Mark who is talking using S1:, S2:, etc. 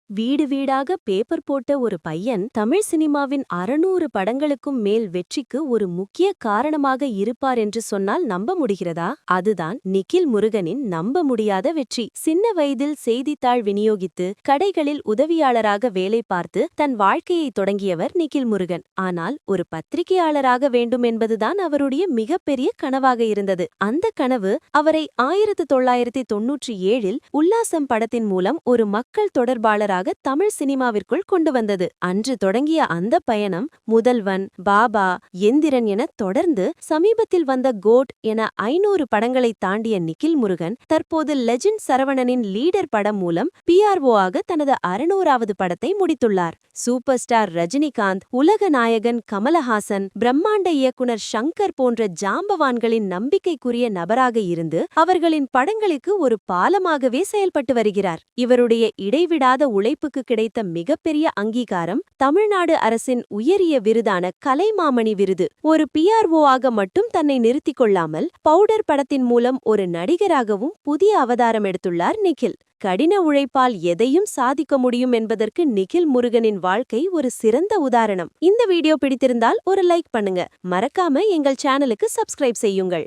S1: வீடு வீடாக பேப்பர் போட்ட ஒரு பையன் தமிழ் சினிமாவின் 600 படங்களுக்கும் மேல் வெற்றிக்கு ஒரு முக்கிய காரணமாக இருப்பார் என்று சொன்னால் நம்ப முடிகிறதா? அதுதான் நிகில் முருகனின் நம்ப முடியாத வெற்றி. சின்ன வயதில் செய்தித்தாள் விநியோகித்து கடைகளில் உதவியாளராக வேலை பார்த்து தன் வாழ்க்கையை தொடங்கியவர் நிகில் முருகன். ஆனால் ஒரு பத்திரிகையாளராக வேண்டும் என்பதுதான் அவருடைய மிகப்பெரிய கனவாக இருந்தது. அந்த கனவு அவரை 1997இல் உல்லாசம் படத்தின் மூலம் ஒரு மக்கள் தொடர்பாளர் தமிழ் சினிமாவிற்குள் கொண்டு வந்தது. அன்று தொடங்கிய அந்த பயணம் முதல்வன், பாபா, எந்திரன் என தொடர்ந்து சமீபத்தில் வந்த கோட் என 500 படங்களை தாண்டிய நிகில் முருகன் தற்போது லெஜண்ட் சரவணனின் லீடர் படம் மூலம் PRO ஆக தனது 600வது படத்தை முடித்துள்ளார். சூப்பர் ஸ்டார் ரஜினிகாந்த், உலக நாயகன் கமலஹாசன், பிரம்மாண்ட இயக்குனர் ஷங்கர் போன்ற ஜாம்பவான்களின் நம்பிக்கைக்குரிய நபராக இருந்து அவர்களின் படங்களுக்கு ஒரு பாலமாகவே செயல்பட்டு வருகிறார். இவருடைய இடைவிடாத உழைப்புக்கு கிடைத்த மிகப்பெரிய அங்கீகாரம் தமிழ்நாடு அரசின் உயரிய விருதான கலைமாமணி விருது. ஒரு PRO ஆக மட்டும் தன்னை நிறுத்திக் கொள்ளாமல் பவுடர் படத்தின் மூலம் ஒரு நடிகராகவும் புதிய அவதாரம் எடுத்துள்ளார் நிகில். கடின உழைப்பால் எதையும் சாதிக்க முடியும் என்பதற்கு நிகில் முருகனின் வாழ்க்கை ஒரு சிறந்த உதாரணம். இந்த வீடியோ பிடித்திருந்தால் ஒரு லைக் பண்ணுங்க. மறக்காம எங்கள் சேனலுக்கு சப்ஸ்கிரைப் செய்யுங்கள்.